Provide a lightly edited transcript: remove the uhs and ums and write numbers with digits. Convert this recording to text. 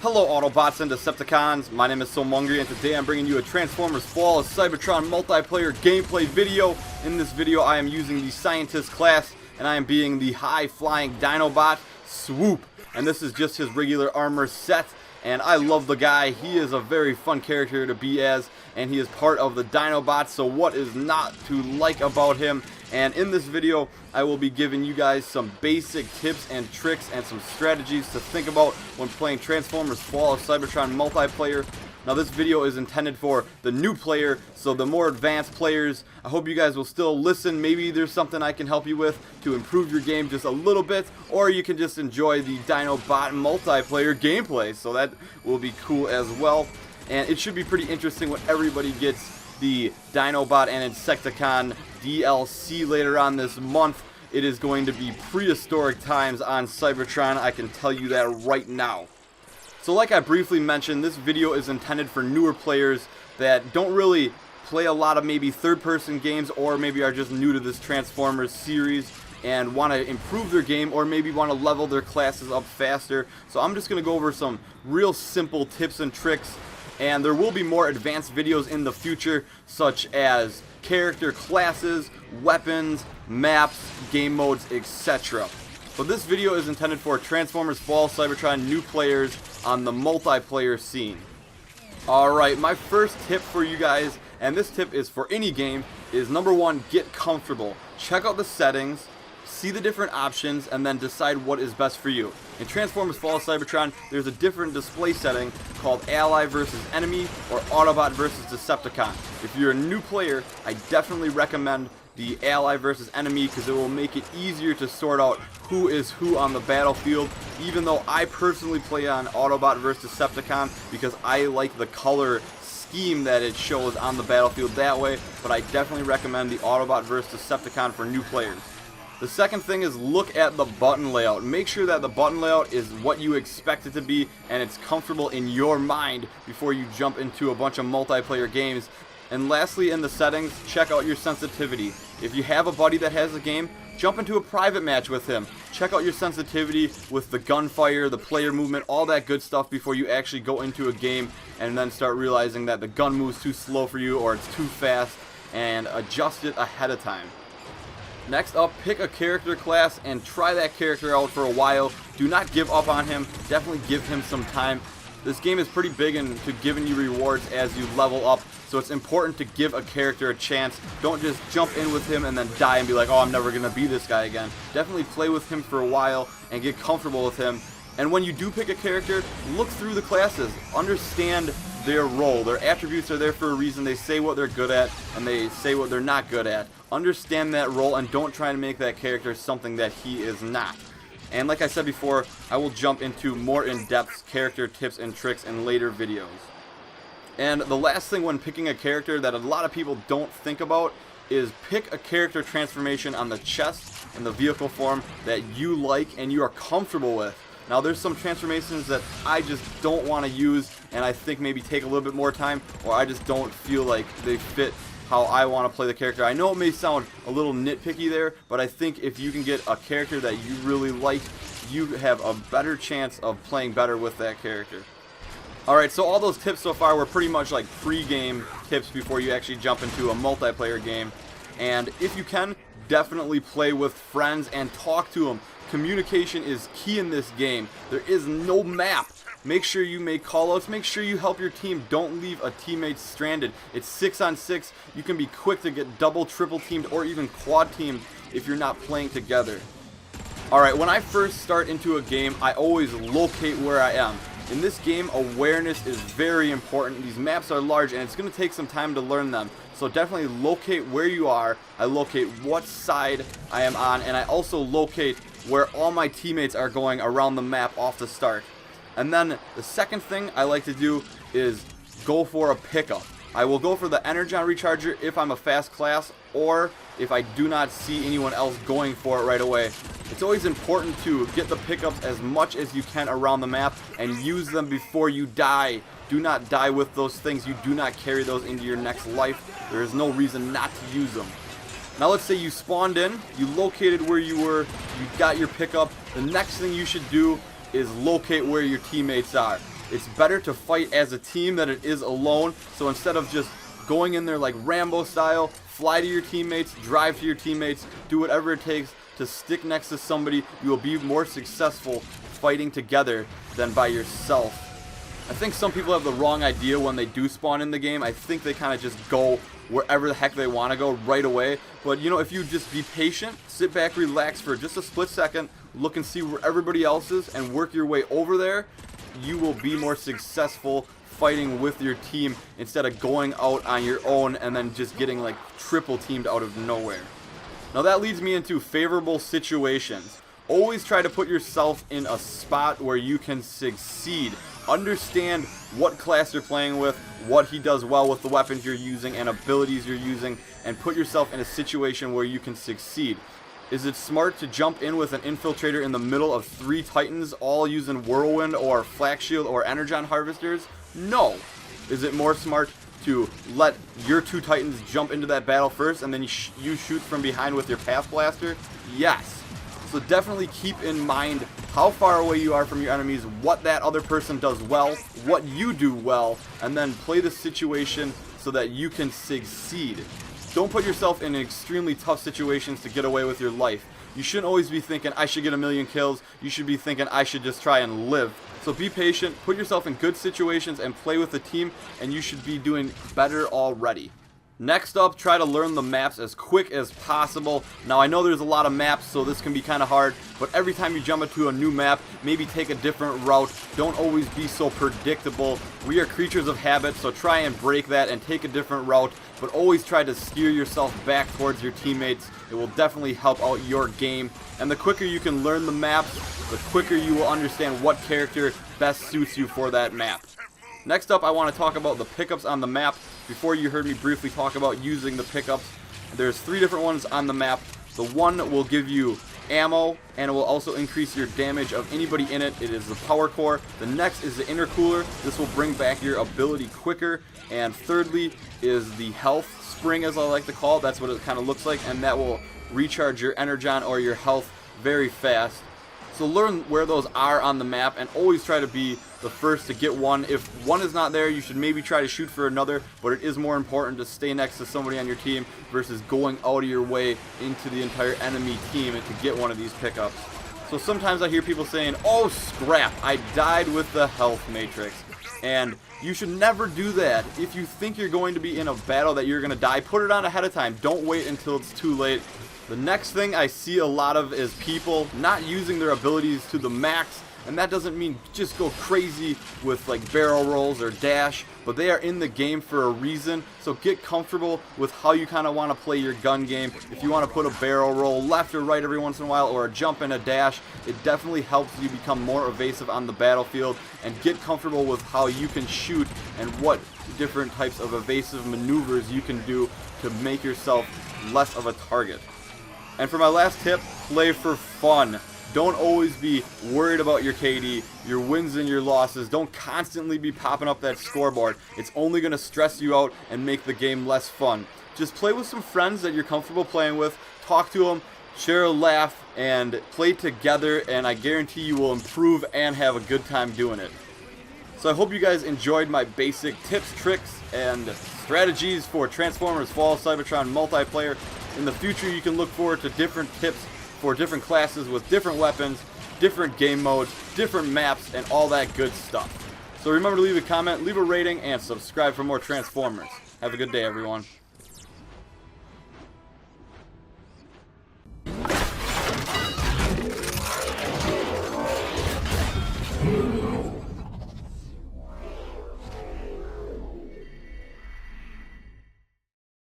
Hello Autobots and Decepticons, my name is Somungry and today I'm bringing you a Transformers Fall of Cybertron multiplayer gameplay video. In this video I am using the Scientist class and I am being the high-flying Dinobot Swoop. And this is just his regular armor set, and I love the guy. He is a very fun character to be as, and he is part of the Dinobots, so what is not to like about him? And in this video, I will be giving you guys some basic tips and tricks and some strategies to think about when playing Transformers Fall of Cybertron multiplayer. Now this video is intended for the new player, so the more advanced players, I hope you guys will still listen. Maybe there's something I can help you with to improve your game just a little bit, or you can just enjoy the Dinobot multiplayer gameplay, so that will be cool as well. And it should be pretty interesting when everybody gets the Dinobot and Insecticon DLC later on this month. It is going to be prehistoric times on Cybertron, I can tell you that right now. So like I briefly mentioned, this video is intended for newer players that don't really play a lot of maybe third-person games, or maybe are just new to this Transformers series and want to improve their game, or maybe want to level their classes up faster. So I'm just going to go over some real simple tips and tricks, and there will be more advanced videos in the future, such as character classes, weapons, maps, game modes, etc. But this video is intended for Transformers Fall Cybertron new players on the multiplayer scene. Alright, my first tip for you guys, and this tip is for any game, is number one, get comfortable. Check out the settings, see the different options, and then decide what is best for you. In Transformers Fall Cybertron, there's a different display setting called Ally versus Enemy or Autobot versus Decepticon. If you're a new player, I definitely recommend the Ally versus Enemy because it will make it easier to sort out who is who on the battlefield, even though I personally play on Autobot versus Decepticon because I like the color scheme that it shows on the battlefield that way, but I definitely recommend the Autobot versus Decepticon for new players. The second thing is look at the button layout. Make sure that the button layout is what you expect it to be and it's comfortable in your mind before you jump into a bunch of multiplayer games. And lastly, in the settings, check out your sensitivity. If you have a buddy that has a game, jump into a private match with him. Check out your sensitivity with the gunfire, the player movement, all that good stuff before you actually go into a game and then start realizing that the gun moves too slow for you or it's too fast, and adjust it ahead of time. Next up, pick a character class and try that character out for a while. Do not give up on him. Definitely give him some time. This game is pretty big into giving you rewards as you level up, so it's important to give a character a chance. Don't just jump in with him and then die and be like, oh, I'm never going to be this guy again. Definitely play with him for a while and get comfortable with him. And when you do pick a character, look through the classes. Understand their role. Their attributes are there for a reason. They say what they're good at and they say what they're not good at. Understand that role and don't try to make that character something that he is not. And like I said before, I will jump into more in-depth character tips and tricks in later videos. And the last thing when picking a character that a lot of people don't think about is pick a character transformation on the chest and the vehicle form that you like and you are comfortable with. Now there's some transformations that I just don't want to use and I think maybe take a little bit more time, or I just don't feel like they fit how I want to play the character. I know it may sound a little nitpicky there, but I think if you can get a character that you really like, you have a better chance of playing better with that character. Alright, so all those tips so far were pretty much like pre-game tips before you actually jump into a multiplayer game. And if you can, definitely play with friends and talk to them. Communication is key in this game. There is no map. Make sure you make callouts. Make sure you help your team. Don't leave a teammate stranded. It's 6-on-6. You can be quick to get double, triple teamed, or even quad teamed if you're not playing together. Alright, when I first start into a game, I always locate where I am. In this game, awareness is very important. These maps are large and it's going to take some time to learn them. So definitely locate where you are. I locate what side I am on, and I also locate where all my teammates are going around the map off the start. And then the second thing I like to do is go for a pickup. I will go for the Energon Recharger if I'm a fast class, or if I do not see anyone else going for it right away. It's always important to get the pickups as much as you can around the map and use them before you die. Do not die with those things. You do not carry those into your next life. There is no reason not to use them. Now let's say you spawned in, you located where you were, you got your pickup. The next thing you should do is locate where your teammates are. It's better to fight as a team than it is alone. So instead of just going in there like Rambo style, fly to your teammates, drive to your teammates, do whatever it takes to stick next to somebody. You will be more successful fighting together than by yourself. I think some people have the wrong idea when they do spawn in the game. I think they kind of just go wherever the heck they want to go right away. But you know, if you just be patient, sit back, relax for just a split second, look and see where everybody else is, and work your way over there, you will be more successful fighting with your team instead of going out on your own and then just getting like triple teamed out of nowhere. Now that leads me into favorable situations. Always try to put yourself in a spot where you can succeed. Understand what class you're playing with, what he does well with the weapons you're using and abilities you're using, and put yourself in a situation where you can succeed. Is it smart to jump in with an infiltrator in the middle of 3 titans all using whirlwind or flak shield or energon harvesters? No. Is it more smart to let your 2 titans jump into that battle first and then you shoot from behind with your path blaster? Yes. So definitely keep in mind how far away you are from your enemies, what that other person does well, what you do well, and then play the situation so that you can succeed. Don't put yourself in extremely tough situations to get away with your life. You shouldn't always be thinking, I should get a million kills. You should be thinking, I should just try and live. So be patient, put yourself in good situations, and play with the team, and you should be doing better already. Next up, try to learn the maps as quick as possible. Now I know there's a lot of maps, so this can be kind of hard, but every time you jump into a new map, maybe take a different route. Don't always be so predictable. We are creatures of habit, so try and break that and take a different route, but always try to steer yourself back towards your teammates. It will definitely help out your game, and the quicker you can learn the maps, the quicker you will understand what character best suits you for that map. Next up, I want to talk about the pickups on the map. Before, you heard me briefly talk about using the pickups. There's 3 different ones on the map. The one will give you ammo, and it will also increase your damage of anybody in it. It is the power core. The next is the intercooler. This will bring back your ability quicker. And thirdly is the health spring, as I like to call it. That's what it kind of looks like, and that will recharge your energon or your health very fast. So learn where those are on the map and always try to be the first to get one. If one is not there, you should maybe try to shoot for another, but it is more important to stay next to somebody on your team versus going out of your way into the entire enemy team and to get one of these pickups. So sometimes I hear people saying, oh scrap, I died with the health matrix. And you should never do that. If you think you're going to be in a battle that you're going to die, put it on ahead of time. Don't wait until it's too late. The next thing I see a lot of is people not using their abilities to the max, and that doesn't mean just go crazy with like barrel rolls or dash, but they are in the game for a reason. So get comfortable with how you kind of want to play your gun game. If you want to put a barrel roll left or right every once in a while, or a jump and a dash, it definitely helps you become more evasive on the battlefield, and get comfortable with how you can shoot and what different types of evasive maneuvers you can do to make yourself less of a target. And for my last tip, play for fun. Don't always be worried about your KD, your wins and your losses. Don't constantly be popping up that scoreboard. It's only going to stress you out and make the game less fun. Just play with some friends that you're comfortable playing with, talk to them, share a laugh, and play together, and I guarantee you will improve and have a good time doing it. So I hope you guys enjoyed my basic tips, tricks, and strategies for Transformers Fall Cybertron multiplayer. In the future, you can look forward to different tips for different classes with different weapons, different game modes, different maps, and all that good stuff. So remember to leave a comment, leave a rating, and subscribe for more Transformers. Have a good day, everyone.